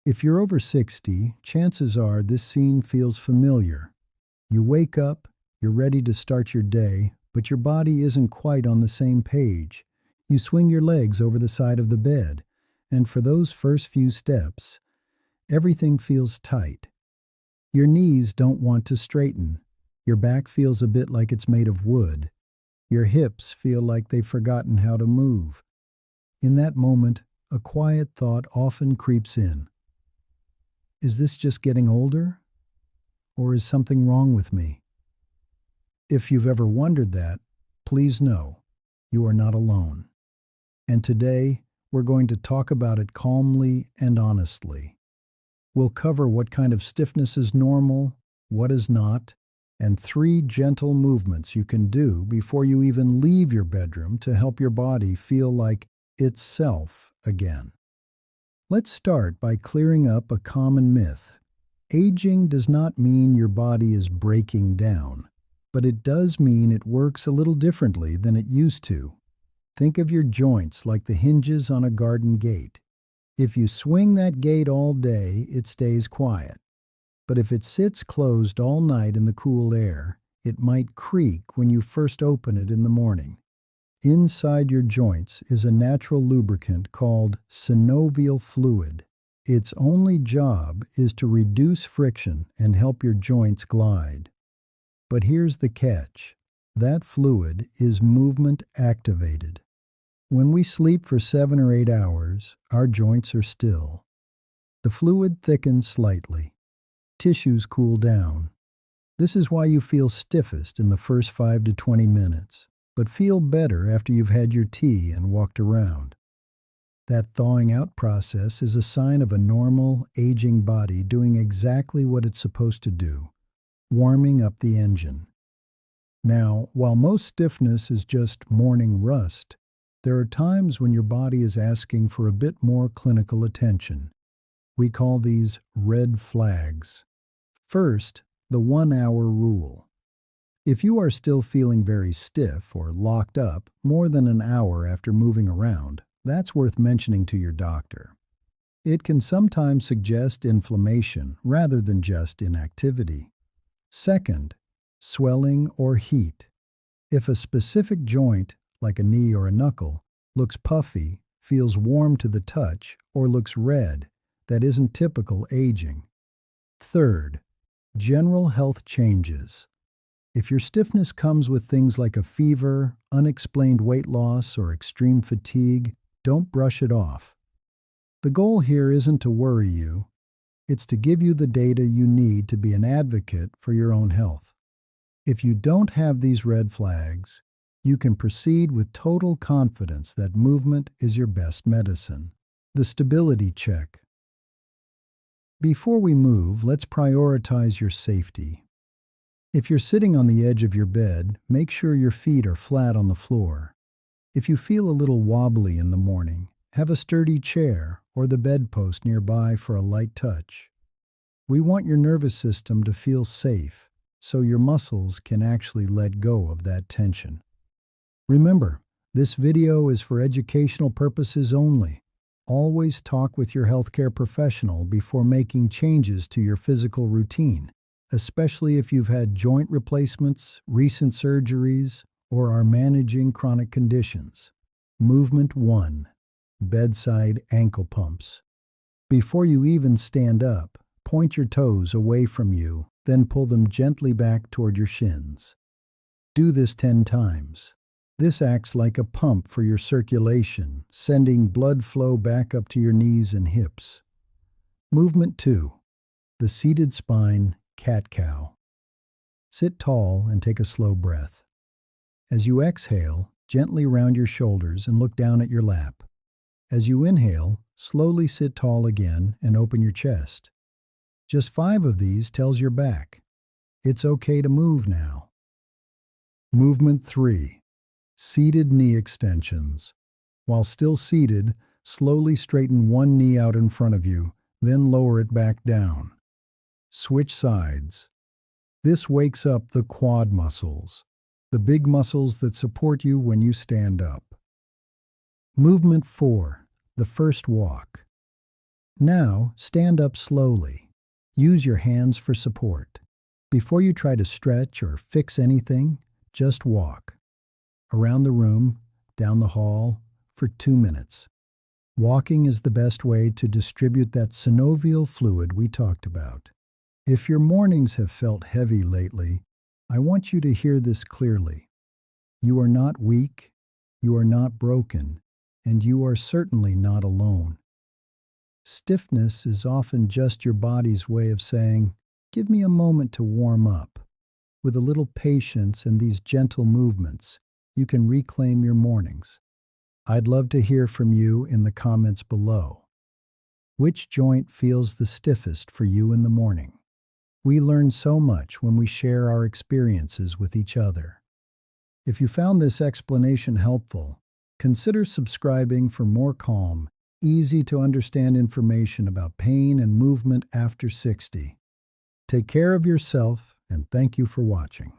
If you're over 60, chances are this scene feels familiar. You wake up, you're ready to start your day, but your body isn't quite on the same page. You swing your legs over the side of the bed, and for those first few steps, everything feels tight. Your knees don't want to straighten. Your back feels a bit like it's made of wood. Your hips feel like they've forgotten how to move. In that moment, a quiet thought often creeps in. Is this just getting older? Or is something wrong with me? If you've ever wondered that, please know you are not alone. And today, we're going to talk about it calmly and honestly. We'll cover what kind of stiffness is normal, what is not, and 3 gentle movements you can do before you even leave your bedroom to help your body feel like itself again. Let's start by clearing up a common myth. Aging does not mean your body is breaking down, but it does mean it works a little differently than it used to. Think of your joints like the hinges on a garden gate. If you swing that gate all day, it stays quiet. But if it sits closed all night in the cool air, it might creak when you first open it in the morning. Inside your joints is a natural lubricant called synovial fluid. Its only job is to reduce friction and help your joints glide. But here's the catch. That fluid is movement activated. When we sleep for 7 or 8 hours, our joints are still. The fluid thickens slightly. Tissues cool down. This is why you feel stiffest in the first 5 to 20 minutes, but feel better after you've had your tea and walked around. That thawing out process is a sign of a normal, aging body doing exactly what it's supposed to do, warming up the engine. Now, while most stiffness is just morning rust, there are times when your body is asking for a bit more clinical attention. We call these red flags. First, the 1-hour rule. If you are still feeling very stiff or locked up more than an hour after moving around, that's worth mentioning to your doctor. It can sometimes suggest inflammation rather than just inactivity. Second, swelling or heat. If a specific joint, like a knee or a knuckle, looks puffy, feels warm to the touch, or looks red, that isn't typical aging. Third, general health changes. If your stiffness comes with things like a fever, unexplained weight loss, or extreme fatigue, don't brush it off. The goal here isn't to worry you. It's to give you the data you need to be an advocate for your own health. If you don't have these red flags, you can proceed with total confidence that movement is your best medicine. The stability check. Before we move, let's prioritize your safety. If you're sitting on the edge of your bed, make sure your feet are flat on the floor. If you feel a little wobbly in the morning, have a sturdy chair or the bedpost nearby for a light touch. We want your nervous system to feel safe, so your muscles can actually let go of that tension. Remember, this video is for educational purposes only. Always talk with your healthcare professional before making changes to your physical routine, especially if you've had joint replacements, recent surgeries, or are managing chronic conditions. Movement 1. Bedside ankle pumps. Before you even stand up, point your toes away from you, then pull them gently back toward your shins. Do this 10 times. This acts like a pump for your circulation, sending blood flow back up to your knees and hips. Movement 2. The seated spine, cat-cow. Sit tall and take a slow breath. As you exhale, gently round your shoulders and look down at your lap. As you inhale, slowly sit tall again and open your chest. Just 5 of these tells your back. It's okay to move now. Movement 3. Seated knee extensions. While still seated, slowly straighten one knee out in front of you, then lower it back down. Switch sides. This wakes up the quad muscles, the big muscles that support you when you stand up. Movement 4. The first walk. Now, stand up slowly. Use your hands for support. Before you try to stretch or fix anything, just walk. Around the room, down the hall, for 2 minutes. Walking is the best way to distribute that synovial fluid we talked about. If your mornings have felt heavy lately, I want you to hear this clearly. You are not weak, you are not broken, and you are certainly not alone. Stiffness is often just your body's way of saying, "Give me a moment to warm up." With a little patience and these gentle movements, you can reclaim your mornings. I'd love to hear from you in the comments below. Which joint feels the stiffest for you in the morning? We learn so much when we share our experiences with each other. If you found this explanation helpful, consider subscribing for more calm, easy to understand information about pain and movement after 60. Take care of yourself, and thank you for watching.